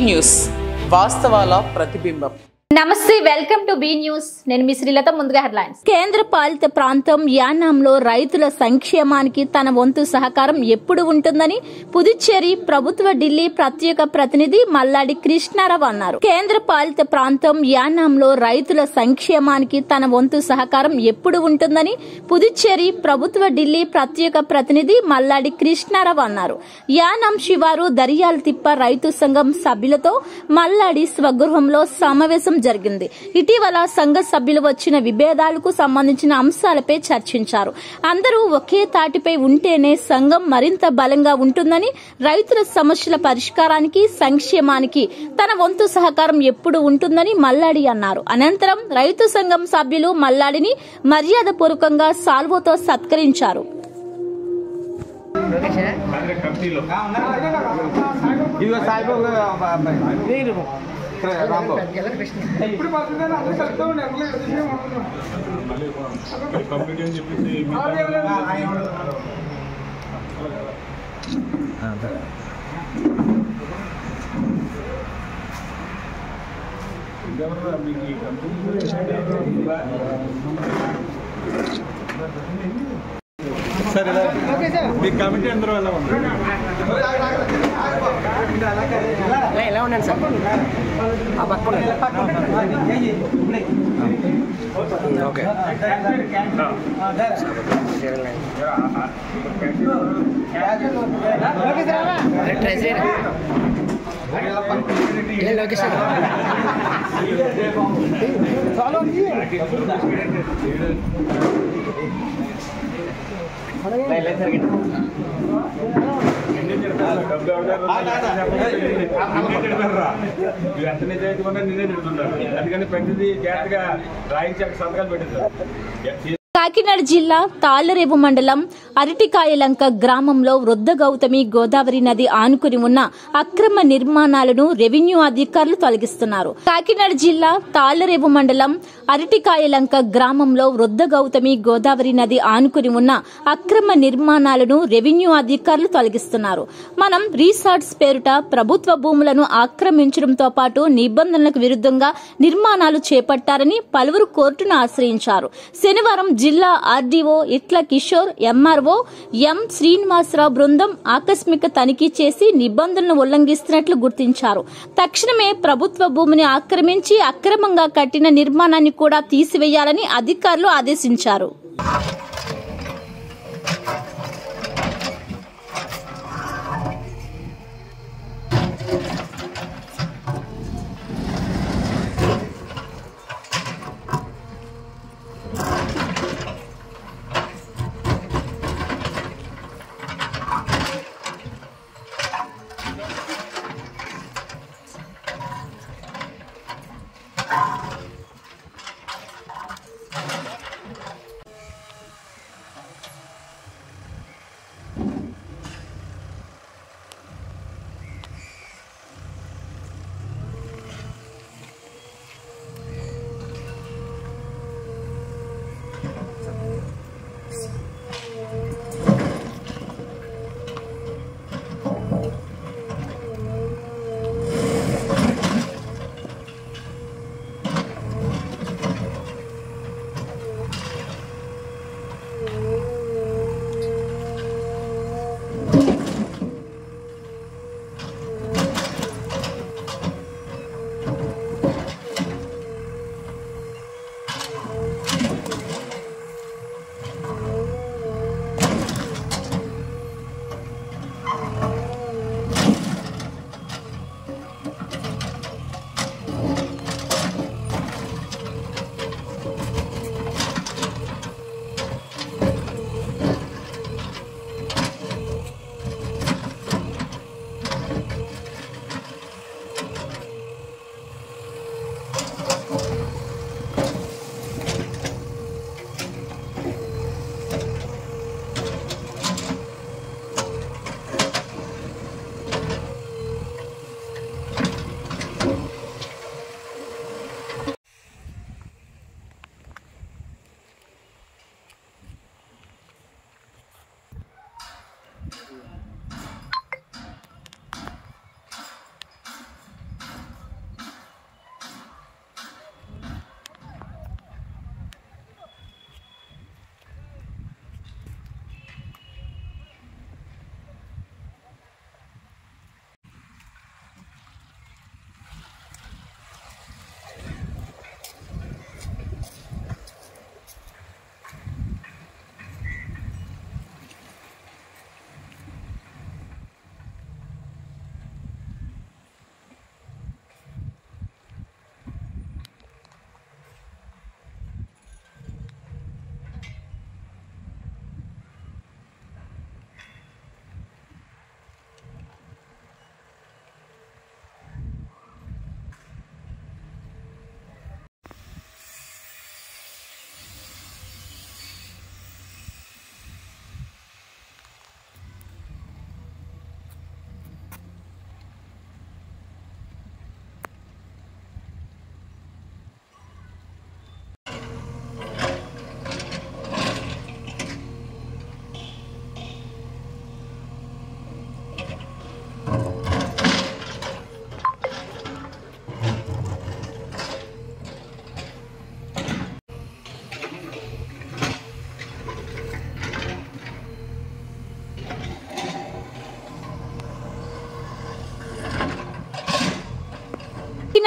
News వాస్తవాల ప్రతిబింబం. నమస్తే, welcome to be news. నేను మీ శ్రీలత. ముందుగా హెడ్లైన్స్. కేంద్ర పాలిత ప్రాంతం యానాంలో రైతుల సంక్షేమానికి తన వంతు సహకారం ఎప్పుడు ఉంటుందని పుదుచ్చేరి ప్రభుత్వ ఢిల్లీ ప్రత్యేక ప్రతినిధి మల్లాడి కృష్ణారావు అన్నారు. కేంద్ర పాలిత ప్రాంతం యానాంలో రైతుల సంక్షేమానికి తన వంతు సహకారం ఎప్పుడు ఉంటుందని పుదుచ్చేరి ప్రభుత్వ ఢిల్లీ ప్రత్యేక ప్రతినిధి మల్లాడి కృష్ణారావు అన్నారు. యానాం శివారు దరియాల తిప్ప రైతు సంఘం సభ్యులతో మల్లాడి స్వగృహంలో సమావేశం జరిగింది. ఇటీవల సంఘ సభ్యులు వచ్చిన విభేదాలకు సంబంధించిన అంశాలపై చర్చించారు. అందరూ ఒకే తాటిపై ఉంటేనే సంఘం మరింత బలంగా ఉంటుందని, రైతుల సమస్యల పరిష్కారానికి, సంక్షేమానికి తన వంతు సహకారం ఎప్పుడు ఉంటుందని మల్లాడి అన్నారు. అనంతరం రైతు సంఘం సభ్యులు మల్లాడిని మర్యాదపూర్వకంగా సాల్వోతో సత్కరించారు. సరే మీ కమిటీ అందరూ ఎలా ఉన్నారు? ఎలా ఉన్నాను సార్? ఆ పక్కన ఓకే లొకేషన్ ఎంత నిజాయితీ ఉన్నా నేనే తిడుతుంటాను. అందుకని ప్రతిదీ జాగ్రత్తగా రాయించాక సంతకాలు పెట్టేశారు. కాకినాడ జిల్లా తాళ్లరేవు మండలం అరటికాయలంక గ్రామంలో వృద్ధ గౌతమి గోదావరి నది ఆనుకుని ఉన్న అక్రమ నిర్మాణాలను రెవెన్యూ అధికారులు తొలగిస్తున్నారు. కాకినాడ జిల్లా తాళ్లరేవు మండలం అరటికాయలంక గ్రామంలో వృద్ధ గౌతమి గోదావరి నది ఆనుకుని ఉన్న అక్రమ నిర్మాణాలను రెవెన్యూ అధికారులు తొలగిస్తున్నారు. మనం రీసార్ట్స్ పేరుట ప్రభుత్వ భూములను ఆక్రమించడంతో పాటు నిబంధనలకు విరుద్ధంగా నిర్మాణాలు చేపట్టారని పలువురు కోర్టును ఆశ్రయించారు. శనివారం జిల్లా ఆర్డీఓ ఇట్ల కిషోర్, ఎంఆర్ఓ ఎం శ్రీనివాసరావు బృందం ఆకస్మిక తనిఖీ చేసి నిబంధనలను ఉల్లంఘిస్తున్నట్లు గుర్తించారు. తక్షణమే ప్రభుత్వ భూమిని ఆక్రమించి అక్రమంగా కట్టిన నిర్మాణాన్ని కూడా తీసివేయాలని అధికారులు ఆదేశించారు.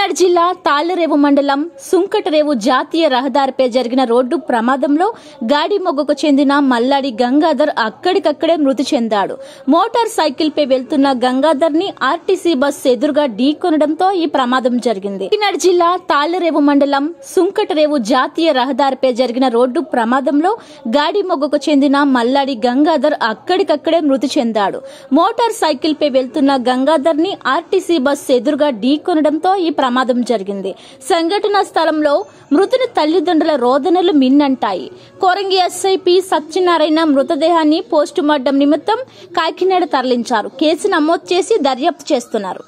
కాకినాడ జిల్లా తాళ్లరేవు మండలం సుంకటరేవు జాతీయ రహదారిపై జరిగిన రోడ్డు ప్రమాదంలో గాడి మొగ్గకు చెందిన మల్లాడి గంగాధర్ అక్కడికక్కడే మృతి చెందాడు. మోటార్ సైకిల్ పై వెళ్తున్న గంగాధర్ ని ఆర్టీసీ బస్ ఎదురుగా ఢీకొనడంతో ఈ ప్రమాదం జరిగింది. కాకినాడ జిల్లా తాళ్లరేవు మండలం సుంకటరేవు జాతీయ రహదారిపై జరిగిన రోడ్డు ప్రమాదంలో గాడి మొగ్గకు చెందిన మల్లాడి గంగాధర్ అక్కడికక్కడే మృతి చెందాడు. మోటార్ సైకిల్ పై వెళ్తున్న గంగాధర్ ని ఆర్టీసీ బస్ ఎదురుగా ఢీకొనడంతో ఈ ప్రమాదం జరిగింది. సంఘటనా స్థలంలో మృతుని తల్లిదండ్రుల రోదనలు మిన్నంటాయి. కోరంగి ఎస్ఐ పి సత్యనారాయణ మృతదేహాన్ని పోస్టుమార్టం నిమిత్తం కాకినాడ తరలించారు. కేసు నమోదు చేసి దర్యాప్తు చేస్తున్నారు.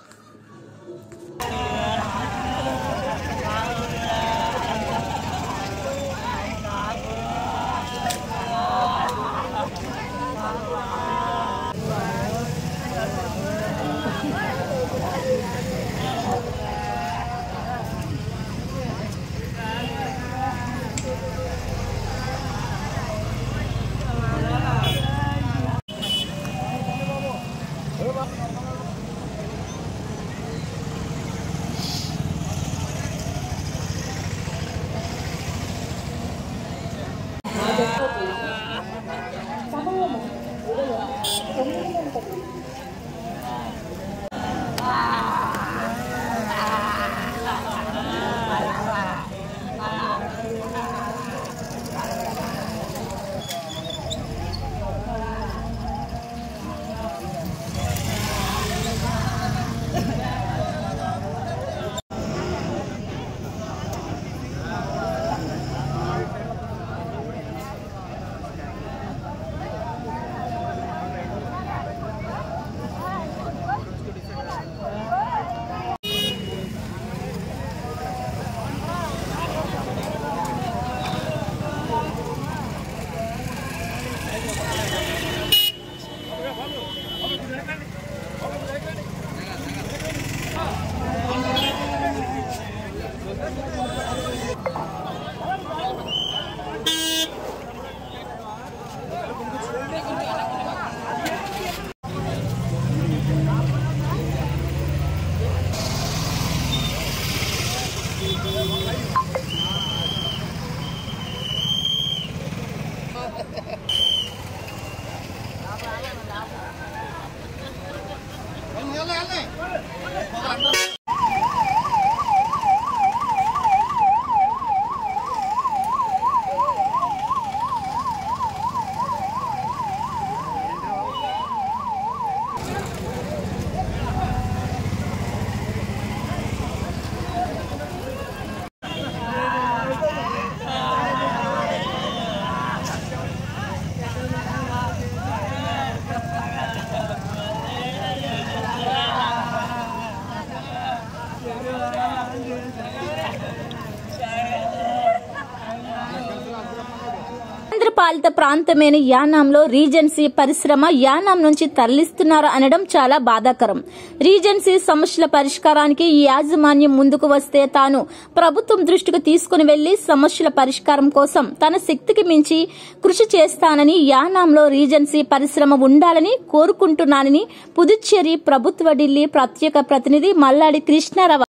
పాలిత ప్రాంతమైన యానాంలో రీజెన్సీ పరిశ్రమ యానాం నుంచి తరలిస్తున్నారు అనడం చాలా బాధాకరం. రీజెన్సీ సమస్యల పరిష్కారానికి ఈ యాజమాన్యం ముందుకు వస్తే తాను ప్రభుత్వం దృష్టికి తీసుకుని వెళ్లి సమస్యల పరిష్కారం కోసం తన శక్తికి మించి కృషి చేస్తానని, యానాంలో రీజెన్సీ పరిశ్రమ ఉండాలని కోరుకుంటున్నానని పుదుచ్చేరి ప్రభుత్వ ఢిల్లీ ప్రత్యేక ప్రతినిధి మల్లాడి కృష్ణారావు.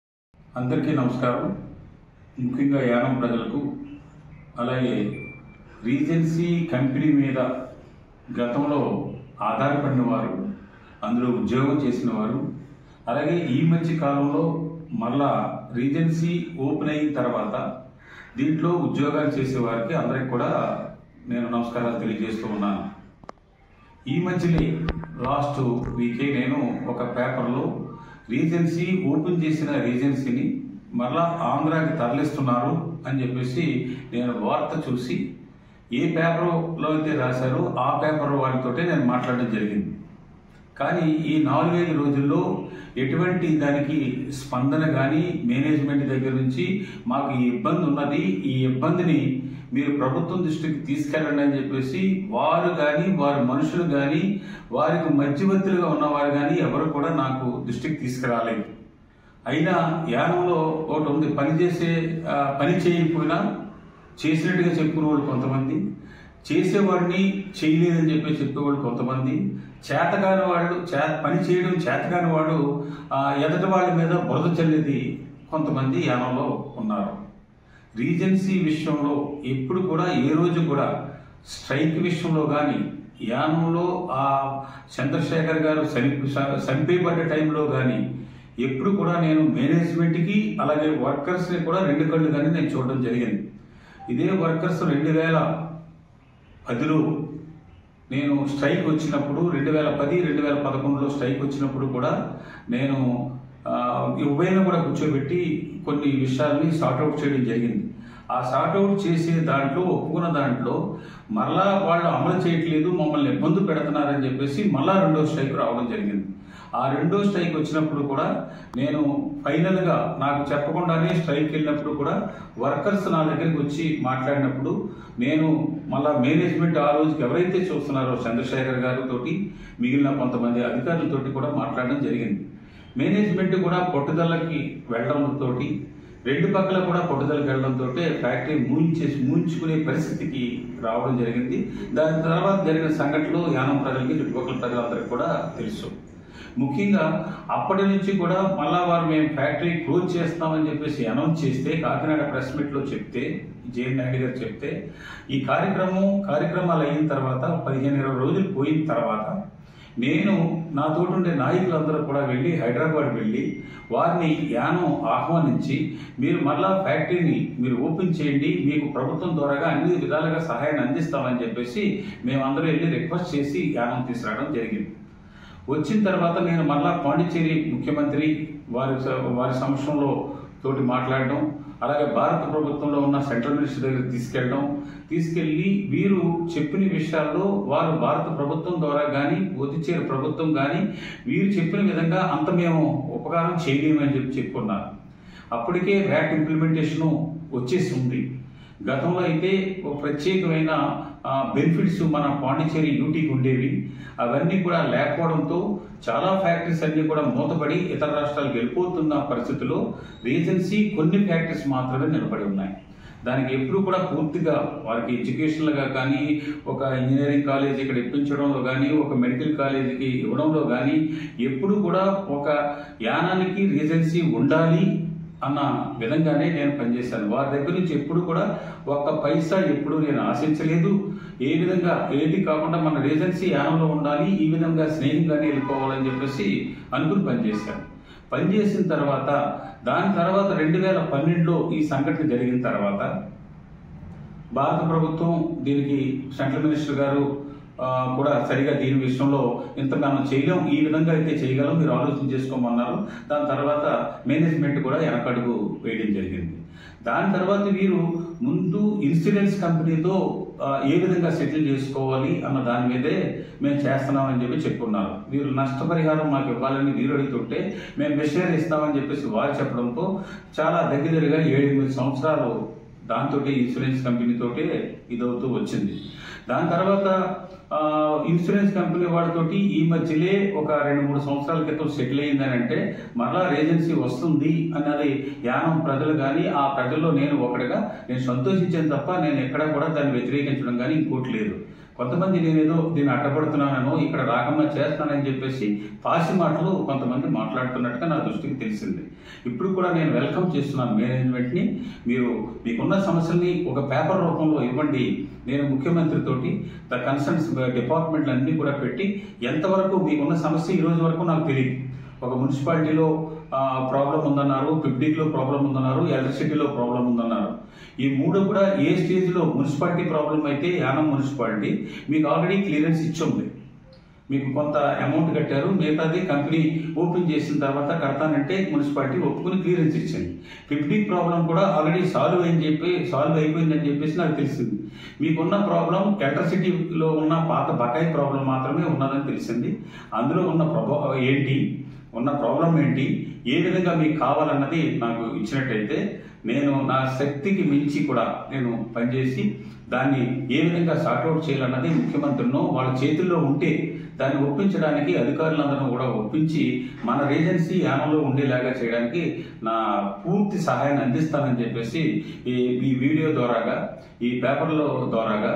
అందరికీ నమస్కారం. ముఖ్యంగా యానం ప్రజలకు, అలాగే రీజెన్సీ కంపెనీ మీద గతంలో ఆధారపడిన వారు, అందులో ఉద్యోగం చేసిన వారు, అలాగే ఈ మధ్య కాలంలో మళ్ళా రీజెన్సీ ఓపెన్ అయిన తర్వాత దీంట్లో ఉద్యోగాలు చేసేవారికి అందరికి కూడా నేను నమస్కారాలు తెలియజేస్తూ ఉన్నాను. ఈ మధ్యనే లాస్ట్ వీకే నేను ఒక పేపర్లో రీజెన్సీ ఓపెన్ చేసిన రీజెన్సీని మళ్ళా ఆంధ్రాకి తరలిస్తున్నారు అని చెప్పేసి నేను వార్త చూసి ఏ పేపర్లో అయితే రాశారో ఆ పేపర్ వాళ్ళతోటే నేను మాట్లాడడం జరిగింది. కానీ ఈ 4-5 రోజుల్లో ఎటువంటి దానికి స్పందన కానీ మేనేజ్మెంట్ దగ్గర నుంచి మాకు ఈ ఇబ్బంది ఉన్నది, ఈ ఇబ్బందిని మీరు ప్రభుత్వం దృష్టికి తీసుకెళ్ళండి అని చెప్పేసి వారు కానీ వారి మనుషులు కానీ వారికి మధ్యవర్తులుగా ఉన్నవారు కానీ ఎవరు కూడా నాకు దృష్టికి తీసుకురాలేదు. అయినా యానంలో ఒకటి ఉంది, పని చేయకపోయినా చేసినట్టుగా చెప్పుకునే వాళ్ళు కొంతమంది, చేసేవాడిని చేయలేదని చెప్పేవాళ్ళు కొంతమంది, చేతగాని వాళ్ళు పని చేయడం చేతగాని వాడు ఎదటి వాళ్ళ మీద బురద చల్లేది కొంతమంది యానంలో ఉన్నారు. రీజెన్సీ విషయంలో ఎప్పుడు కూడా ఏ రోజు కూడా స్ట్రైక్ విషయంలో కానీ యానంలో ఆ చంద్రశేఖర్ గారు చనిపోయబడ్డ టైంలో కానీ ఎప్పుడు కూడా నేను మేనేజ్మెంట్కి అలాగే వర్కర్స్ని కూడా 2 కళ్ళు కానీ నేను చూడడం జరిగింది. ఇదే వర్కర్స్ 2010లో నేను స్ట్రైక్ వచ్చినప్పుడు 2010-2011లో స్ట్రైక్ వచ్చినప్పుడు కూడా నేను ఉభయను కూడా కూర్చోబెట్టి కొన్ని విషయాల్ని సార్ట్అవుట్ చేయడం జరిగింది. ఆ సార్ట్అవుట్ చేసే దాంట్లో ఒప్పుకున్న దాంట్లో మరలా వాళ్ళు అమలు చేయట్లేదు, మమ్మల్ని ఇబ్బంది పెడుతున్నారని చెప్పేసి మళ్ళా 2వ స్ట్రైక్ రావడం జరిగింది. ఆ 2వ స్ట్రైక్ వచ్చినప్పుడు కూడా నేను ఫైనల్గా నాకు చెప్పకుండానే స్ట్రైక్ వెళ్ళినప్పుడు కూడా వర్కర్స్ నా దగ్గరికి వచ్చి మాట్లాడినప్పుడు నేను మళ్ళా మేనేజ్మెంట్ ఆ రోజుకి ఎవరైతే చూస్తున్నారో చంద్రశేఖర్ గారితో మిగిలిన కొంతమంది అధికారులతోటి కూడా మాట్లాడడం జరిగింది. మేనేజ్మెంట్ కూడా పట్టుదలకి వెళ్ళడంతో 2 పక్కల కూడా పట్టుదలకి వెళ్ళడంతో ఫ్యాక్టరీ మూయించుకునే పరిస్థితికి రావడం జరిగింది. దాని తర్వాత జరిగిన సంఘటనలు యానం ప్రజలకి చుట్టుపక్కల ప్రజలందరికీ కూడా తెలుసు. ముఖ్యంగా అప్పటి నుంచి కూడా మళ్ళా వారు మేము ఫ్యాక్టరీ క్లోజ్ చేస్తామని చెప్పేసి అనౌన్స్ చేస్తే కాకినాడ ప్రెస్ మీట్లో చెప్తే జేఎన్ నాయుడు గారు చెప్తే ఈ కార్యక్రమాలు అయిన తర్వాత 15-20 రోజులు పోయిన తర్వాత నేను నాతోటి ఉండే నాయకులందరూ కూడా వెళ్ళి హైదరాబాద్ వెళ్ళి వారిని యానం ఆహ్వానించి మీరు మళ్ళా ఫ్యాక్టరీని మీరు ఓపెన్ చేయండి, మీకు ప్రభుత్వం ద్వారాగా అన్ని విధాలుగా సహాయాన్ని అందిస్తామని చెప్పేసి మేమందరూ వెళ్ళి రిక్వెస్ట్ చేసి యానం తీసుకురావడం జరిగింది. వచ్చిన తర్వాత నేను మళ్ళా పాండిచ్చేరి ముఖ్యమంత్రి వారి సమక్షంలో తోటి మాట్లాడడం, అలాగే భారత ప్రభుత్వంలో ఉన్న సెంట్రల్ మినిస్టర్ దగ్గర తీసుకెళ్లి వీరు చెప్పిన విషయాల్లో వారు భారత ప్రభుత్వం ద్వారా కానీ పుదుచ్చేరి ప్రభుత్వం కానీ వీరు చెప్పిన విధంగా అంత మేము ఉపకారం చేయలేమని చెప్పుకున్నారు. అప్పటికే వ్యాట్ ఇంప్లిమెంటేషను వచ్చేసి ఉంది. గతంలో అయితే ఒక ప్రత్యేకమైన బెనిఫిట్స్ మన పాండిచ్చేరి యూటీకి ఉండేవి, అవన్నీ కూడా లేకపోవడంతో చాలా ఫ్యాక్టరీస్ అన్ని కూడా మూతపడి ఇతర రాష్ట్రాలకు వెళ్ళిపోతున్న పరిస్థితుల్లో రీజెన్సీ కొన్ని ఫ్యాక్టరీస్ మాత్రమే నిలబడి ఉన్నాయి. దానికి ఎప్పుడు కూడా పూర్తిగా వారికి ఎడ్యుకేషన్లుగా కానీ ఒక ఇంజనీరింగ్ కాలేజ్ ఇక్కడ ఇప్పించడంలో కానీ ఒక మెడికల్ కాలేజీకి ఇవ్వడంలో కానీ ఎప్పుడు కూడా ఒక యానానికి రీజెన్సీ ఉండాలి అన్న విధంగానే నేను పనిచేశాను. వారి దగ్గర నుంచి ఎప్పుడు కూడా ఒక్క పైసా ఎప్పుడు నేను ఆశించలేదు. ఏ విధంగా ఏది కాకుండా మన రీజెన్సీ యానంలో ఉండాలి, ఈ విధంగా స్నేహంగానే వెళ్ళిపోవాలని చెప్పేసి అనుకుని పనిచేశాను. పనిచేసిన తర్వాత దాని తర్వాత 2012లో ఈ సంఘటన జరిగిన తర్వాత భారత ప్రభుత్వం దీనికి సెంట్రల్ మినిస్టర్ గారు కూడా సరిగా దీని విషయంలో ఇంత మనం చేయలేం, ఈ విధంగా అయితే చేయగలం, మీరు ఆలోచన చేసుకోమన్నారు. దాని తర్వాత మేనేజ్మెంట్ కూడా వెనకడుగు వేయడం జరిగింది. దాని తర్వాత వీరు ముందు ఇన్సూరెన్స్ కంపెనీతో ఏ విధంగా సెటిల్ చేసుకోవాలి అన్న దాని మీదే మేము చేస్తున్నామని చెప్పి చెప్పుకున్నారు. వీరు నష్టపరిహారం మాకు ఇవ్వాలని వీరు అడుగుతుంటే మేము మెషినరీ ఇస్తామని చెప్పేసి వారు చెప్పడంతో చాలా దగ్గరగా 7-8 సంవత్సరాలు దాంతో ఇన్సూరెన్స్ కంపెనీతోటే ఇదవుతూ వచ్చింది. దాని తర్వాత ఇన్సూరెన్స్ కంపెనీ వాళ్ళతోటి ఈ మధ్యలే ఒక 2-3 సంవత్సరాల క్రితం సెటిల్ అయిందని అంటే మరలా ఏజెన్సీ వస్తుంది అన్నది యానం ప్రజలు కానీ ఆ ప్రజల్లో నేను ఒకటిగా నేను సంతోషించాను తప్ప నేను ఎక్కడా కూడా దాన్ని వ్యతిరేకించడం కానీ ఇంకోటి లేదు. కొంతమంది నేనేదో దీన్ని అడ్డపడుతున్నానో ఇక్కడ రాకుండా చేస్తానని చెప్పేసి పాసి మాటలు కొంతమంది మాట్లాడుతున్నట్టుగా నా దృష్టికి తెలిసింది. ఇప్పుడు కూడా నేను వెల్కమ్ చేస్తున్నాను మేనేజ్మెంట్ని. మీరు మీకున్న సమస్యల్ని ఒక పేపర్ రూపంలో ఇవ్వండి. నేను ముఖ్యమంత్రితోటి ద కన్సర్న్స్ డిపార్ట్మెంట్లు అన్నీ కూడా పెట్టి ఎంతవరకు మీకున్న సమస్య ఈ రోజు వరకు నాకు తెలియదు. ఒక మున్సిపాలిటీలో ప్రాబ్లం ఉందన్నారు, పిబ్లిక్లో ప్రాబ్లం ఉందన్నారు, ఎలక్ట్రిసిటీలో ప్రాబ్లం ఉందన్నారు. ఈ 3 కూడా ఏ స్టేజ్లో మున్సిపాలిటీ ప్రాబ్లం అయితే యానం మున్సిపాలిటీ మీకు ఆల్రెడీ క్లియరెన్స్ ఇచ్చింది, మీకు కొంత అమౌంట్ కట్టారు, మిగతాది కంపెనీ ఓపెన్ చేసిన తర్వాత కడతానంటే మున్సిపాలిటీ ఒప్పుకుని క్లియరెన్స్ ఇచ్చింది. పిబ్లిక్ ప్రాబ్లం కూడా ఆల్రెడీ సాల్వ్ అయిపోయిందని చెప్పేసి నాకు తెలిసింది. మీకున్న ప్రాబ్లం ఎలక్ట్రిసిటీలో ఉన్న పాత బకాయి ప్రాబ్లం మాత్రమే ఉన్నదని తెలిసింది. అందులో ఉన్న ప్రాబ్లం ఏంటి, ఏ విధంగా మీకు కావాలన్నది నాకు ఇచ్చినట్టయితే నేను నా శక్తికి మించి కూడా నేను పనిచేసి దాన్ని ఏ విధంగా సార్ట్అవుట్ చేయాలన్నది ముఖ్యమంత్రినో వాళ్ళ చేతుల్లో ఉంటే దాన్ని ఒప్పించడానికి అధికారులందరూ కూడా ఒప్పించి మన ఏజెన్సీ యానంలో ఉండేలాగా చేయడానికి నా పూర్తి సహాయాన్ని అందిస్తానని చెప్పేసి ఈ వీడియో ద్వారాగా ఈ పేపర్ల ద్వారాగా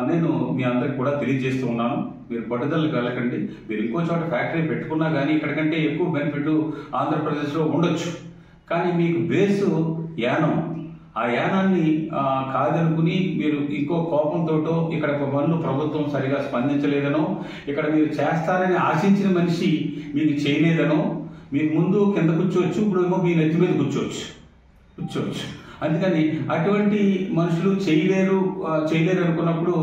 నేను మీ అందరికి కూడా తెలియజేస్తూ ఉన్నాను. మీరు పట్టుదలకు వెళ్ళకండి. మీరు ఇంకో చోట ఫ్యాక్టరీ పెట్టుకున్నా కానీ ఇక్కడికంటే ఎక్కువ బెనిఫిట్ ఆంధ్రప్రదేశ్లో ఉండొచ్చు, కానీ మీకు బేసు యానం. ఆ యానాన్ని కాదనుకుని మీరు ఇంకో కోపంతో ఇక్కడ పనులు ప్రభుత్వం సరిగా స్పందించలేదనో, ఇక్కడ మీరు చేస్తారని ఆశించిన మనిషి మీకు చేయలేదనో, మీకు ముందు కింద కూర్చోవచ్చు, ఇప్పుడు ఏమో మీ నెత్తి మీద కూర్చోవచ్చు. అందుకని అటువంటి మనుషులు చేయలేరు అనుకున్నప్పుడు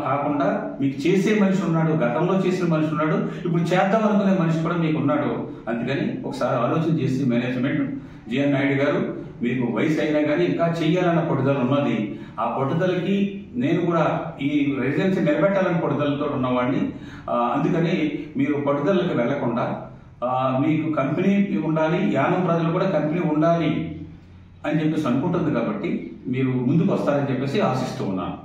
కాకుండా మీకు చేసే మనిషి ఉన్నాడు, గతంలో చేసిన మనిషి ఉన్నాడు, ఇప్పుడు చేద్దాం అనుకునే మనిషి కూడా మీకు ఉన్నాడు. అందుకని ఒకసారి ఆలోచన చేసి మేనేజ్మెంట్ జిఎన్ నాయుడు గారు, మీకు వయసు అయినా కానీ ఇంకా చెయ్యాలన్న పట్టుదల ఉన్నది. ఆ పట్టుదలకి నేను కూడా ఈ రెసిడెన్సీ నిలబెట్టాలని పట్టుదలతో ఉన్నవాడిని. అందుకని మీరు పట్టుదలకు వెళ్లకుండా మీకు కంపెనీ ఉండాలి, యానం ప్రజలు కూడా కంపెనీ ఉండాలి అని చెప్పేసి అనుకుంటుంది కాబట్టి మీరు ముందుకు వస్తారని చెప్పేసి ఆశిస్తూ ఉన్నాను.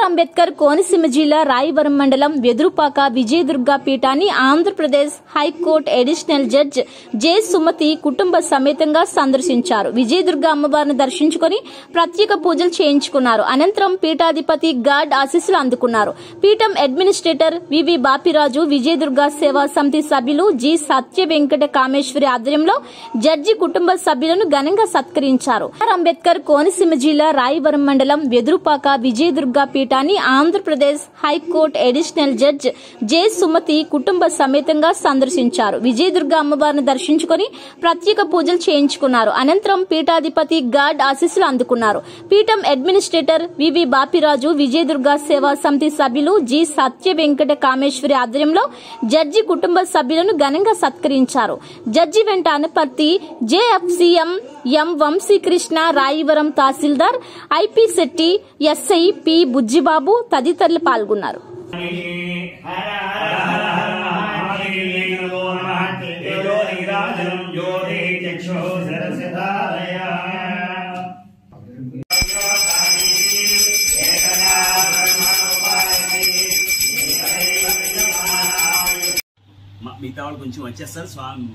అంబేద్కర్ కోనసీమ జిల్లా రాయవరం మండలం వెదురుపాక విజయదుర్గ పీఠాన్ని Andhra Pradesh high court additional judge J Sumathi కుటుంబ సమేతంగా సందర్శించారు. విజయదుర్గ అమ్మవారిని దర్శించుకుని ప్రత్యేక పూజలు చేయించుకున్నారు. అనంతరం పీఠాధిపతి గాడ్ ఆశీస్సులు అందుకున్నారు. పీఠం అడ్మినిస్ట్రేటర్ వివి బాపిరాజు, విజయదుర్గ సేవా సమితి సభ్యులు జి సత్య వెంకట కామేశ్వరి ఆధ్వర్యంలో జడ్జి కుటుంబ సభ్యులను ఘనంగా సత్కరించారు. అంబేద్కర్ కోనసీమ జిల్లా రాయవరం మండలం వెదురుపాక విజయదుర్గ పీఠాన్ని Andhra Pradesh high court additional judge J Sumathi కుటుంబ సమేతంగా సందర్శించారు. విజయదుర్గ అమ్మవారిని దర్శించుకుని ప్రత్యేక పూజలు చేయించుకున్నారు. అనంతరం పీఠాధిపతి గాడ్ ఆశీస్సులు అందుకున్నారు. పీఠం అడ్మినిస్ట్రేటర్ వివి బాపిరాజు, విజయదుర్గ సేవా సమితి సభ్యులు జి సత్య వెంకట కామేశ్వరి ఆధ్వర్యంలో జడ్జి కుటుంబ సభ్యులను ఘనంగా సత్కరించారు. జడ్జి వెంట అనపర్తి జేఎఫ్సీఎం ఎం వంశీకృష్ణ, రాయవరం తహసీల్దార్ IP Shetty, SI P Bujjibabu తదితరులు పాల్గొన్నారు. మిగతా వాళ్ళు కొంచెం వచ్చేస్తారు స్వామి.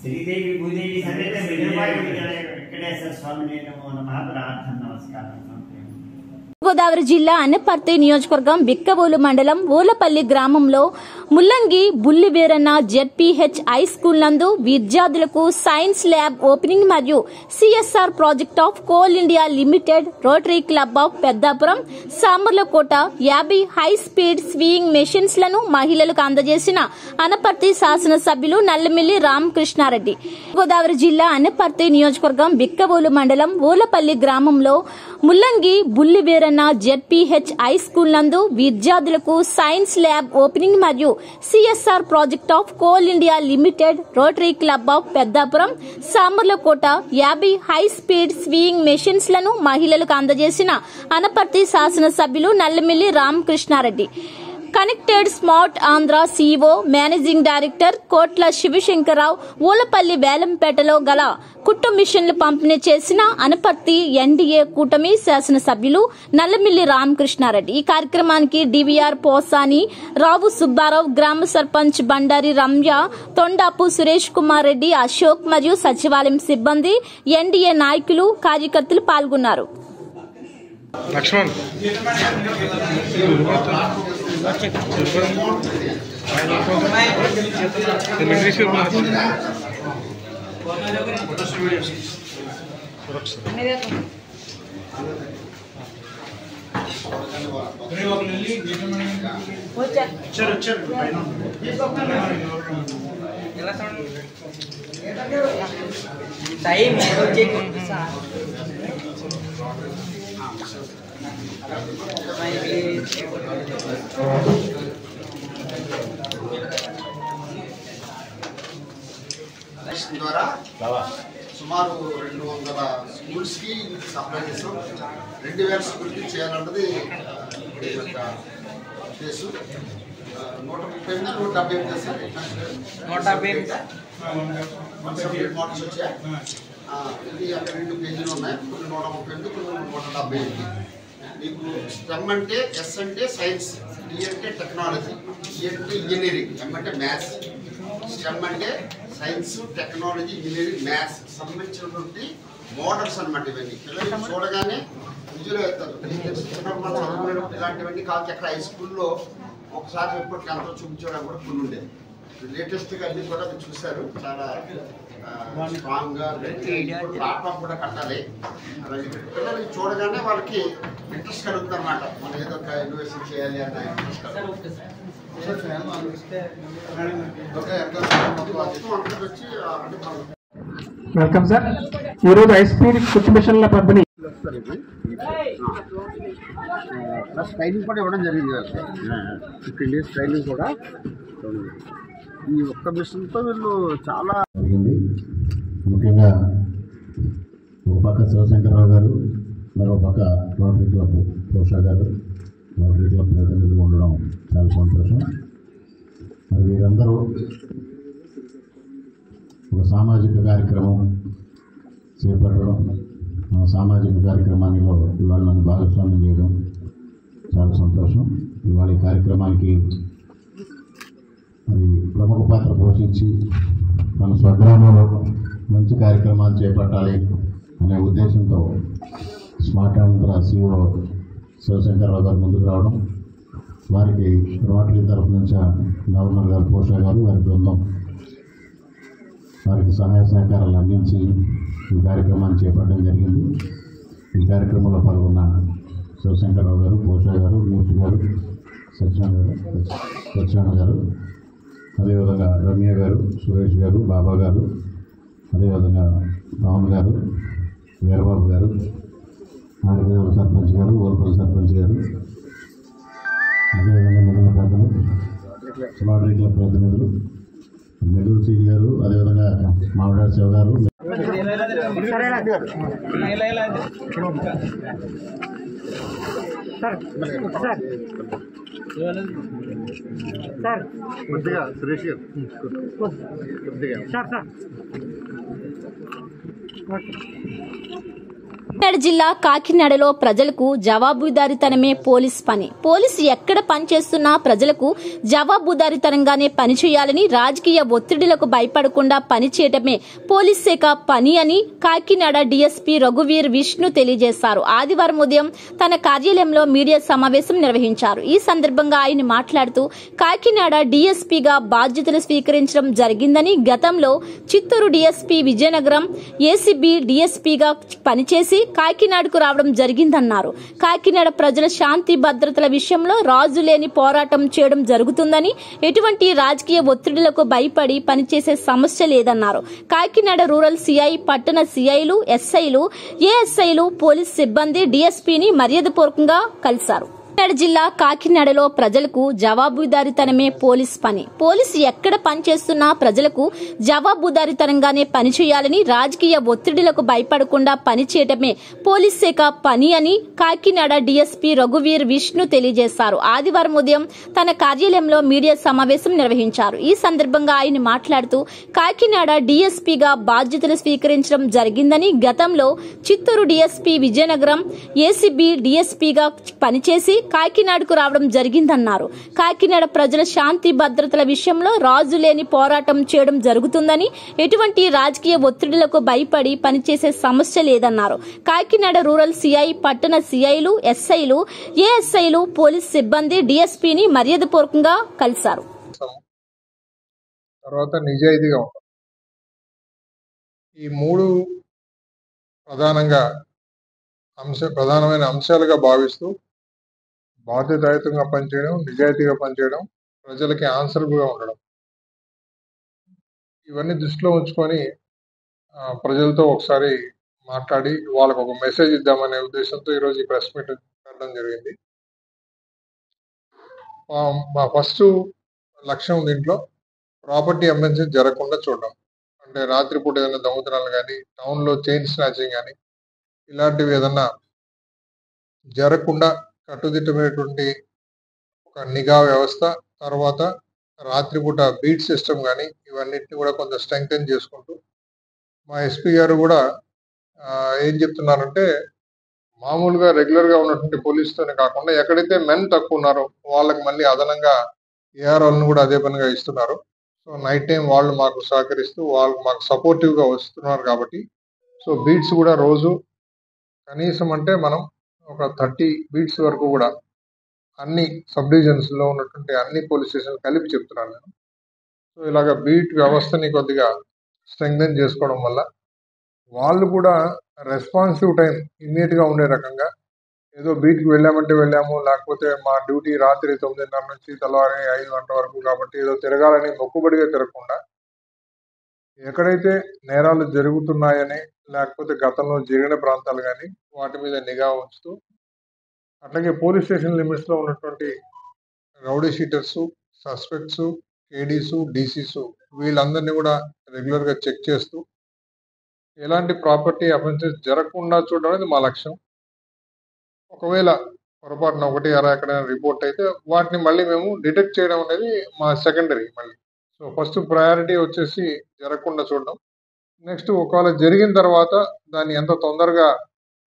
శ్రీదేవి భూదేవి సమేత వెంకటేశ్వర స్వామి నమస్కారం. గోదావరి జిల్లా అనపర్తి నియోజకవర్గం బిక్కవోలు మండలం ఓలపల్లి గ్రామంలో ముల్లంగి బుల్లివీరన్న జెడ్పీహెచ్ హై స్కూల్ నందు విద్యార్థులకు సైన్స్ ల్యాబ్ ఓపెనింగ్ మరియు CSR project of coal India limited, rotary club of Peddapuram, Samarlakota 50 high speed sewing machines లను మహిళలకు అందజేసిన అనపర్తి శాసనసభ్యులు నల్లమిల్లి రామకృష్ణారెడ్డి. గోదావరి జిల్లా అనపర్తి నియోజకవర్గం బిక్కవోలు మండలం ఓలపల్లి గ్రామంలో ముల్లంగి బుల్లివీరన్న జెడ్పీహెచ్ హై స్కూల్ నందు విద్యార్థులకు సైన్స్ ల్యాబ్ ఓపెనింగ్ మరియు CSR project of coal India limited, rotary club of Peddapuram, Samarlakota 50 high speed sewing machines లను మహిళలకు అందజేసిన అనపర్తి శాసనసభ్యులు Nallamilli Ramakrishna Reddy. Connected smart Andhra CEO managing director Kotla Sivasankara Rao Olapalli వేలంపేటలో గల కుట్టు మిషన్లు పంపిణీ చేసిన అనపర్తి ఎన్డీఏ కూటమి శాసనసభ్యులు నల్లమిల్లి రామకృష్ణారెడ్డి. ఈ కార్యక్రమానికి డివిఆర్ పోసాని, రావు సుబ్బారావు, గ్రామ సర్పంచ్ బండారి రమ్య, తొండాపు సురేష్ కుమార్ రెడ్డి, అశోక్ మరియు సచివాలయం సిబ్బంది, ఎన్డీఏ నాయకులు, కార్యకర్తలు పాల్గొన్నారు. లక్ష్మణ్ ద్వారా సుమారు 200 స్కూల్స్ కి సప్లై చేస్తాం. 2000 స్కూల్కి చేయాలన్నది ఉద్దేశం. 138 170 మోడల్స్ వచ్చాయి. ఇది అక్కడ 2 పేజీలు ఉన్నాయి. కొన్ని 138, కొన్ని 178. మీకు స్టెమ్ అంటే ఎస్ అంటే సైన్స్, డి అంటే టెక్నాలజీ, ఈ అంటే ఇంజనీరింగ్, ఎం అంటే మ్యాథ్స్, స్టెమ్ అంటే సైన్స్, టెక్నాలజీ, ఇంజనీరింగ్, మ్యాథ్స్ సంబంధించినటువంటి మోడల్స్ అనమాట. ఇవన్నీ పిల్లలు చూడగానే విజువల్ అవుతారు. చిన్నప్పుడు చదువుకునేటప్పుడు ఇలాంటివన్నీ కాదు. ఎక్కడ హై స్కూల్లో ఒకసారి ఎప్పటికీ ఎంతో చూపించడం కూడా కొన్ని ఉండేది. లేటెస్ట్గా అన్ని కూడా మీరు చూశారు. చాలా స్ట్రాంగ్గా ప్లాట్ఫామ్ కూడా కట్టాలి. అలాగే పిల్లలకి చూడగానే వాళ్ళకి ఇంట్రెస్ట్ కలుగుతుంది అనమాట. మనం ఏదో ఒక ఇన్నోవేషన్ చేయాలి అన్న ఇంట్రెస్ట్ కలుగుతుంది. Welcome sir. ఈరోజు హై స్పీడ్ కుట్టు మిషన్ల పంపిణీ ప్లస్ ట్రైనింగ్ కూడా ఇవ్వడం జరిగింది. 15 days ట్రైనింగ్ కూడా ఈ ఒక్క మిషన్తో వీళ్ళు చాలా జరిగింది. ముఖ్యంగా ఒక పక్క శివశంకరరావు గారు, మరో పక్క రోటరీ క్లబ్ పోషా గారు, రోటరీ క్లబ్ ప్రతినిధులు ఉండడం చాలా సంతోషం. మరి వీరందరూ ఒక సామాజిక కార్యక్రమం చేపట్టడం, ఆ సామాజిక కార్యక్రమాల్లో ఇవాళ నన్ను భాగస్వామ్యం చేయడం చాలా సంతోషం. ఇవాళ ఈ కార్యక్రమానికి మరి ప్రముఖ పాత్ర పోషించి మన స్వగ్రామంలో మంచి కార్యక్రమాలు చేపట్టాలి అనే ఉద్దేశంతో స్మార్ట్ ఆంధ్ర CEO శివశంకరరావు గారు ముందుకు రావడం, వారికి రోటరీ తరఫు నుంచి గవర్నర్ గారు పోషా గారు, వారి బృందం వారికి సహాయ సహకారాలు అందించి ఈ కార్యక్రమాన్ని చేపట్టడం జరిగింది. ఈ కార్యక్రమంలో పాల్గొన్న శివశంకరరావు గారు, పోషా గారు, మూర్తి గారు, సత్యనారాయణ గారు, అదేవిధంగా రమ్య గారు, సురేష్ గారు, బాబా గారు, అదేవిధంగా రావణ్ గారు, వీరబాబు గారు, ఆంధ్రప్రదేశ్ సర్పంచ్ గారు, ఓల్పల్లి సర్పంచ్ గారు, అదేవిధంగా మిగిలిన పెద్దలు, రోటరీ క్లబ్ ప్రతినిధులు, నెల్లూరు సిటీ గారు, అదేవిధంగా మామిడాడు శివ గారు, కొద్దిగా సురేష్ గారు కొద్దిగా కాకినాడ జిల్లా కాకినాడలో ప్రజలకు జవాబుదారీతనమే పోలీస్ పని. పోలీసు ఎక్కడ పనిచేస్తున్నా ప్రజలకు జవాబుదారీతనంగానే పనిచేయాలని, రాజకీయ ఒత్తిడిలకు భయపడకుండా పనిచేయటమే పోలీస్ శాఖ పని అని కాకినాడ డీఎస్పీ రఘువీర్ విష్ణు తెలియజేశారు. ఆదివారం ఉదయం తన కార్యాలయంలో మీడియా సమావేశం నిర్వహించారు. ఈ సందర్భంగా ఆయన మాట్లాడుతూ కాకినాడ డీఎస్పీగా బాధ్యతలు స్వీకరించడం జరిగిందని, గతంలో చిత్తూరు డీఎస్పీ, విజయనగరం ఏసీబీ డీఎస్పీగా పనిచేసి కాకినాడకు రావడం జరిగిందన్నారు. కాకినాడ ప్రజల శాంతి భద్రతల విషయంలో రాజు లేని పోరాటం చేయడం జరుగుతుందని, ఎటువంటి రాజకీయ ఒత్తిడిలకు భయపడి పనిచేసే సమస్య లేదన్నారు. కాకినాడ రూరల్ సిఐ, పట్టణ సిఐలు, ఎస్ఐలు, ఏఎస్ఐలు, పోలీస్ సిబ్బంది డీఎస్పీని మర్యాదపూర్వకంగా కలిశారు. కాకినాడ జిల్లా కాకినాడలో ప్రజలకు జవాబుదారీతనమే పోలీస్ పని. పోలీసు ఎక్కడ పనిచేస్తున్నా ప్రజలకు జవాబుదారీతనంగానే పనిచేయాలని, రాజకీయ ఒత్తిడిలకు భయపడకుండా పనిచేయటమే పోలీస్ శాఖ పని అని కాకినాడ డీఎస్పీ రఘువీర్ విష్ణు తెలియజేశారు. ఆదివారం ఉదయం తన కార్యాలయంలో మీడియా సమావేశం నిర్వహించారు. ఈ సందర్భంగా ఆయన మాట్లాడుతూ కాకినాడ డీఎస్పీగా బాధ్యతలు స్వీకరించడం జరిగిందని, గతంలో చిత్తూరు డీఎస్పీ, విజయనగరం ఏసీబీ డీఎస్పీగా పనిచేసి కాకినాడకు రావడం జరిగిందన్నారు. కాకినాడ ప్రజల శాంతి భద్రతల విషయంలో రాజు లేని పోరాటం చేయడం జరుగుతుందని, ఎటువంటి రాజకీయ ఒత్తిడిలకు భయపడి పనిచేసే సమస్య లేదన్నారు. కాకినాడ రూరల్ సిఐ, పట్టణ సిఐలు, ఎస్ఐలు, ఏఎస్ఐలు, పోలీస్ సిబ్బంది డీఎస్పీని మర్యాదపూర్వకంగా కలిశారు. తర్వాత నిజాయితీగా ఉంటాం. ఈ మూడు ప్రధానమైన అంశాలుగా భావిస్తూ బాధ్యతాయుతంగా పనిచేయడం, నిజాయితీగా పనిచేయడం, ప్రజలకి ఆన్సరబుల్గా ఉండడం, ఇవన్నీ దృష్టిలో ఉంచుకొని ప్రజలతో ఒకసారి మాట్లాడి వాళ్ళకు ఒక మెసేజ్ ఇద్దామనే ఉద్దేశంతో ఈరోజు ఈ ప్రెస్ మీట్ పెట్టడం జరిగింది. మా ఫస్ట్ లక్ష్యం దీంట్లో ప్రాపర్టీ అఫెన్సెస్ జరగకుండా చూడడం. అంటే రాత్రిపూట ఏదైనా దొంగతనాలు కానీ, టౌన్లో చైన్ స్నాచింగ్ కానీ ఇలాంటివి ఏదన్నా జరగకుండా కట్టుదిట్టమైనటువంటి ఒక నిఘా వ్యవస్థ, తర్వాత రాత్రిపూట బీట్ సిస్టమ్ కానీ ఇవన్నిటిని కూడా కొంచెం స్ట్రెంగ్తెన్ చేసుకుంటూ, మా ఎస్పీ గారు కూడా ఏం చెప్తున్నారంటే మామూలుగా రెగ్యులర్గా ఉన్నటువంటి పోలీసుతోనే కాకుండా ఎక్కడైతే మెన్ తక్కువ ఉన్నారో వాళ్ళకి మళ్ళీ అదనంగా ఏఆర్ఓలను కూడా అదే పనిగా ఇస్తున్నారు. సో నైట్ టైం వాళ్ళు మాకు సహకరిస్తూ వాళ్ళు మాకు సపోర్టివ్గా వస్తున్నారు కాబట్టి సో బీట్స్ కూడా రోజు కనీసం అంటే మనం ఒక 30 బీట్స్ వరకు కూడా అన్ని సబ్ డివిజన్స్లో ఉన్నటువంటి అన్ని పోలీస్ స్టేషన్ కలిపి చెప్తున్నాను నేను. సో ఇలాగ బీట్ వ్యవస్థని కొద్దిగా స్ట్రెంగ్థెన్ చేసుకోవడం వల్ల వాళ్ళు కూడా రెస్పాన్సివ్ టైం ఇమ్మీడియట్గా ఉండే రకంగా ఏదో బీట్కి వెళ్ళామంటే వెళ్ళాము, లేకపోతే మా డ్యూటీ రాత్రి 9:30 నుంచి తెల్లవారి 5 గంటల వరకు కాబట్టి ఏదో తిరగాలని మొక్కుబడిగా తిరగకుండా ఎక్కడైతే నేరాలు జరుగుతున్నాయని లేకపోతే గతంలో జరిగిన ప్రాంతాలు కానీ వాటి మీద నిఘా ఉంచుతూ అట్లాగే పోలీస్ స్టేషన్ లిమిట్స్లో ఉన్నటువంటి రౌడీ షీటర్స్, సస్పెక్ట్స్, కేడీస్, డీసీస్ వీళ్ళందరినీ కూడా రెగ్యులర్గా చెక్ చేస్తూ ఎలాంటి ప్రాపర్టీ అఫెన్సెస్ జరగకుండా చూడడం అనేది మా లక్ష్యం. ఒకవేళ పొరపాటున 1-6 ఎక్కడైనా రిపోర్ట్ అయితే వాటిని మళ్ళీ మేము డిటెక్ట్ చేయడం అనేది మా సెకండరీ. మళ్ళీ సో ఫస్ట్ ప్రయారిటీ వచ్చేసి జరగకుండా చూడడం. నెక్స్ట్ ఒకవేళ జరిగిన తర్వాత దాన్ని ఎంత తొందరగా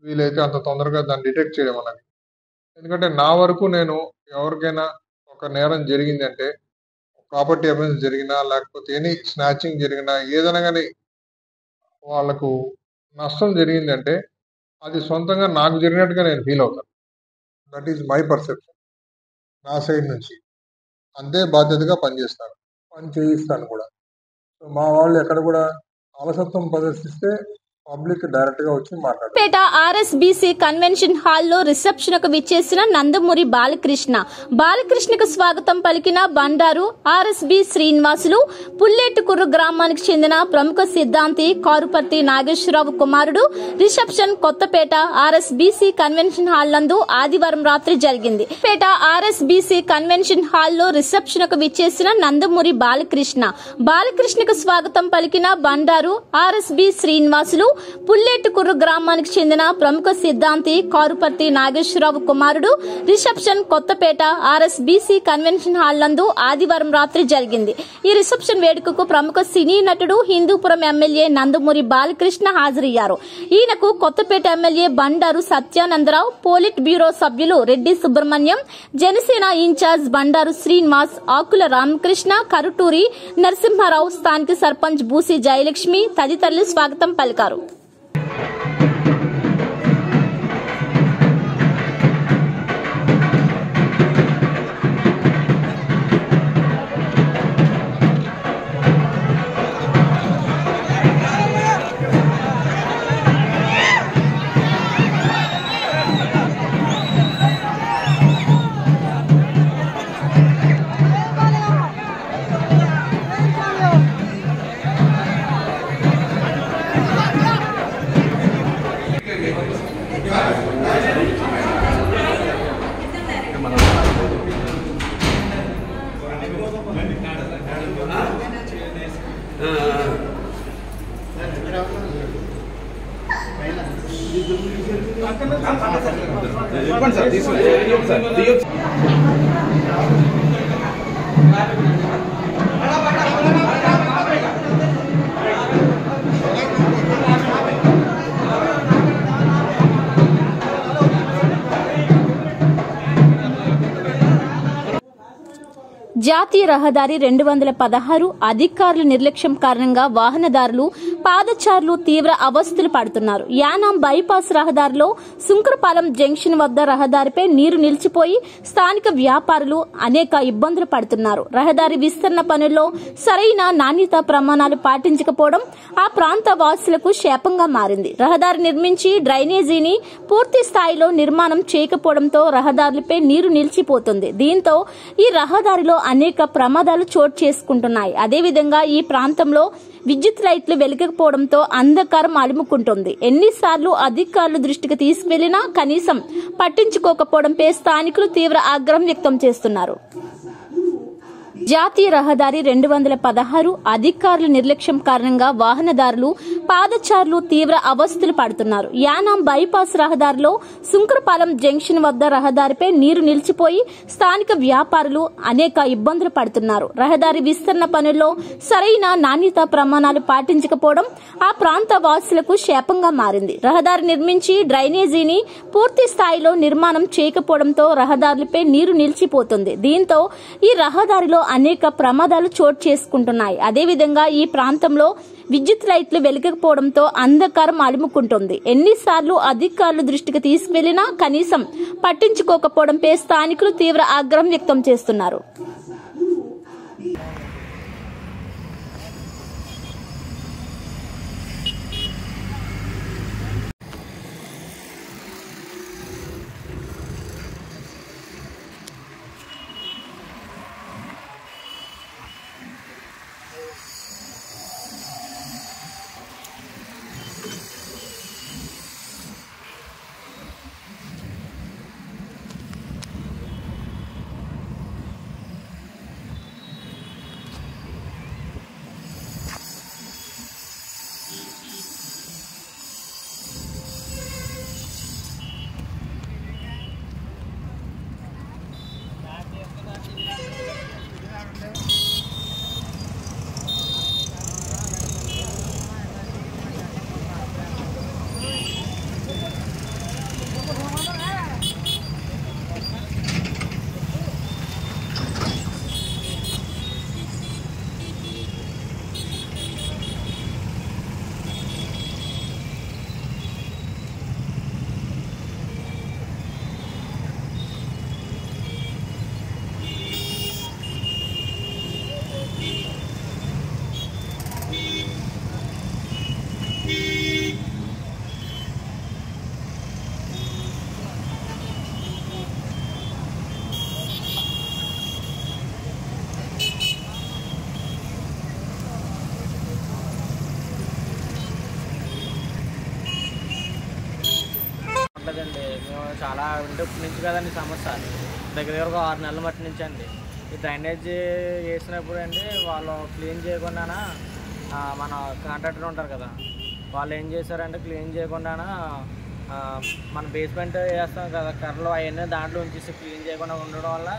వీలైతే అంత తొందరగా దాన్ని డిటెక్ట్ చేయడం అనేది. ఎందుకంటే నా వరకు నేను ఎవరికైనా ఒక నేరం జరిగిందంటే, ప్రాపర్టీ అఫెన్స్ జరిగినా లేకపోతే ఎనీ స్నాచింగ్ జరిగినా ఏదైనా కానీ వాళ్ళకు నష్టం జరిగిందంటే అది సొంతంగా నాకు జరిగినట్టుగా నేను ఫీల్ అవుతాను. That is my perception. నా సైడ్ నుంచి అంతే బాధ్యతగా పనిచేస్తాను, పని చేయిస్తాను కూడా. సో మా వాళ్ళు ఎక్కడ కూడా అలసత్వం ప్రదర్శిస్తే పబ్లిక్ డైరెక్ట్ గా వచ్చి మాట్లాడారు. పేట ఆర్ఎస్బీసీ కన్వెన్షన్ హాల్లో రిసెప్షన్ కు విచ్చేసిన నందమూరి బాలకృష్ణకు స్వాగతం పలికిన బండారు ఆర్ఎస్బీ శ్రీనివాసులు పుల్లేటుకుర్రు గ్రామానికి చెందిన ప్రముఖ సిద్ధాంతి కారుపర్తి నాగేశ్వరరావు కుమారుడు. రిసెప్షన్ కొత్తపేట ఆర్ఎస్బీసీ కన్వెన్షన్ హాల్ నందు ఆదివారం రాత్రి జరిగింది. పేట ఆర్ఎస్బీసీ కన్వెన్షన్ హాల్లో రిసెప్షన్ కు విచ్చేసిన నందమూరి బాలకృష్ణకు స్వాగతం పలికిన బండారు ఆర్ఎస్బీ శ్రీనివాసులు పుల్లేటుకుర్రు గ్రామానికి చెందిన ప్రముఖ సిద్ధాంతి కారుపర్తి నాగేశ్వరరావు కుమారుడు. రిసెప్షన్ కొత్తపేట ఆర్ఎస్బీసీ కన్వెన్షన్ హాల్ నందు ఆదివారం రాత్రి జరిగింది. ఈ రిసెప్షన్ వేడుకకు ప్రముఖ సినీ నటుడు హిందూపురం ఎమ్మెల్యే నందమూరి బాలకృష్ణ హాజరయ్యారు. ఈయనకు Kothapeta MLA Bandaru Satyananda Rao, politburo సభ్యులు రెడ్డి సుబ్రహ్మణ్యం, జనసేన ఇన్ఛార్జ్ బండారు శ్రీనివాస్, ఆకుల రామకృష్ణ, కరుటూరి నరసింహారావు, స్థానిక సర్పంచ్ బూసి జయలక్ష్మి తదితరులు స్వాగతం పలికారు. జాతీయ రహదారి 216 అధికారుల నిర్లక్ష్యం కారణంగా వాహనదారులు, పాదచారులు తీవ్ర అవస్థలు పడుతున్నారు. యానాం బైపాస్ రహదారిలో సుంకరపాలెం జంక్షన్ వద్ద రహదారిపై నీరు నిలిచిపోయి స్థానిక వ్యాపారులు అనేక ఇబ్బందులు పడుతున్నారు. రహదారి విస్తరణ పనుల్లో సరైన నాణ్యత ప్రమాణాలు పాటించకపోవడం ఆ ప్రాంత వాసులకు శాపంగా మారింది. రహదారి నిర్మించి డ్రైనేజీని పూర్తి స్థాయిలో నిర్మాణం చేయకపోవడంతో రహదారులపై నీరు నిలిచిపోతుంది. దీంతో ఈ రహదారిలో అనేక ప్రమాదాలు చోటు చేసుకుంటున్నాయి. అదేవిధంగా ఈ ప్రాంతంలో విద్యుత్ లైట్లు వెలగకపోవడంతో అంధకారం అలుముకుంటుంది. ఎన్నిసార్లు అధికారుల దృష్టికి తీసుకువెళ్లినా కనీసం పట్టించుకోకపోవడంపై స్థానికులు తీవ్ర ఆగ్రహం వ్యక్తం చేస్తున్నారు. జాతీయ రహదారి 216 అధికారుల నిర్లక్ష్యం కారణంగా వాహనదారులు, పాదచారులు తీవ్ర అవస్థలు పడుతున్నారు. యానాం బైపాస్ రహదారిలో సుంకరపాలెం జంక్షన్ వద్ద రహదారిపై నీరు నిలిచిపోయి స్థానిక వ్యాపారులు అనేక ఇబ్బందులు పడుతున్నారు. రహదారి విస్తరణ పనుల్లో సరైన నాణ్యత ప్రమాణాలు పాటించకపోవడం ఆ ప్రాంత వాసులకు శాపంగా మారింది. రహదారి నిర్మించి డ్రైనేజీని పూర్తి స్థాయిలో నిర్మాణం చేయకపోవడంతో రహదారులపై నీరు నిలిచిపోతుంది. దీంతో ఈ రహదారిలో అనేక ప్రమాదాలు చోటు చేసుకుంటున్నాయి. అదేవిధంగా ఈ ప్రాంతంలో విద్యుత్ లైట్లు వెలగకపోవడంతో అంధకారం అలుముకుంటుంది. ఎన్నిసార్లు అధికారులు దృష్టికి తీసుకువెళ్లినా కనీసం పట్టించుకోకపోవడంపై స్థానికులు తీవ్ర ఆగ్రహం వ్యక్తం చేస్తున్నారు. ఉంటుందండి. మేము చాలా ఇంటి నుంచి కదండి సమస్య దగ్గర దగ్గర ఒక 6 నెలల మట్టి నుంచి అండి. ఈ డ్రైనేజ్ వేసినప్పుడు అండి వాళ్ళు క్లీన్ చేయకుండా మన కాంట్రాక్టర్ ఉంటారు కదా, వాళ్ళు ఏం చేశారంటే క్లీన్ చేయకుండా మన బేస్మెంట్ వేస్తాం కదా కర్రలు అవన్నీ దాంట్లో ఉంచేసి క్లీన్ చేయకుండా ఉండడం వల్ల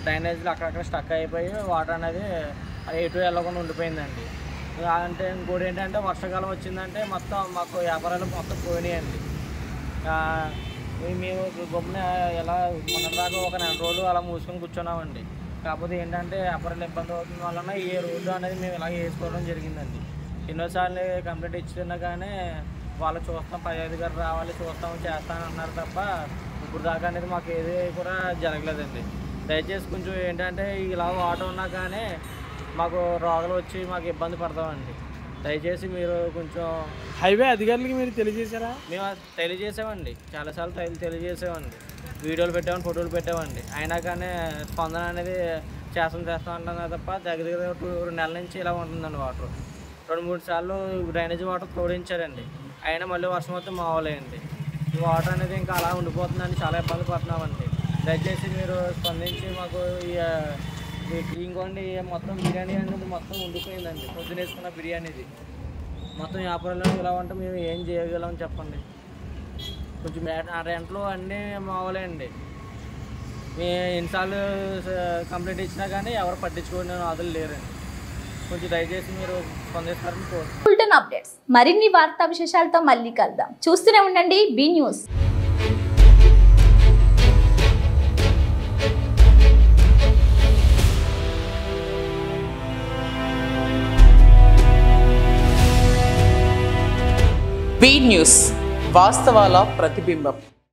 డ్రైనేజ్లు అక్కడక్కడ స్టక్ అయిపోయి వాటర్ అనేది ఎటు వెళ్ళకుండా ఉండిపోయిందండి. అంటే ఇంకోటి ఏంటంటే వర్షాకాలం వచ్చిందంటే మొత్తం మాకు వ్యాపారాలు మొత్తం పోయినాయండి. మేము గొప్పన ఎలా మొన్నటిదాకా ఒక 4 రోజులు అలా మూసుకొని కూర్చున్నామండి. కాకపోతే ఏంటంటే వ్యాపారాలు ఇబ్బంది అవుతుంది వలన ఈ రోడ్డు అనేది మేము ఇలా వేసుకోవడం జరిగిందండి. ఎన్నోసార్లు కంప్లైంట్ ఇచ్చినా కానీ వాళ్ళు చూస్తాం, పై అధికారులు రావాలి చూస్తాం చేస్తామని అన్నారు తప్ప ఇప్పుడు దాకా అనేది మాకు ఏది కూడా జరగలేదండి. దయచేసి కొంచెం ఏంటంటే ఇలా వాటర్ ఉన్నా కానీ మాకు రోగాలు వచ్చి మాకు ఇబ్బంది పడతామండి. దయచేసి మీరు కొంచెం హైవే అధికారులకి మీరు తెలియజేశారా? మేము తెలియజేసామండి, చాలాసార్లు తెలియజేసామండి, వీడియోలు పెట్టామని ఫోటోలు పెట్టామండి. అయినా కానీ స్పందన అనేది చేస్తాం అంటున్నారు తప్ప దగ్గర దగ్గర 2 నెలల నుంచి ఇలా ఉంటుందండి. వాటర్ 2-3 సార్లు డ్రైనేజ్ వాటర్ తోడించారండి, అయినా మళ్ళీ వర్షం వస్తే మావలేయండి. ఈ వాటర్ అనేది ఇంకా అలా ఉండిపోతుందని చాలా ఇబ్బంది పడుతున్నామండి. దయచేసి మీరు స్పందించి మాకు ఇంకోండి మొత్తం బిర్యానీ అనేది మొత్తం ఉండిపోయిందండి. పొద్దున వేసుకున్న బిర్యానీది మొత్తం వ్యాపారంలో ఇలా ఉంటే మేము ఏం చేయగలం చెప్పండి. కొంచెం రెంట్లో అన్నీ మావలేండి. మేము ఎన్నిసార్లు కంప్లైంట్ ఇచ్చినా కానీ ఎవరు పట్టించుకోని అదులు లేరండి. కొంచెం దయచేసి మీరు స్పందిస్తారని కోరుతున్నాను. బులెటిన్ అప్డేట్స్ మరిన్ని వార్తా విశేషాలతో మళ్ళీ కలుద్దాం. చూస్తూనే ఉండండి బీ న్యూస్. బీ న్యూస్, వాస్తవాల ప్రతిబింబం.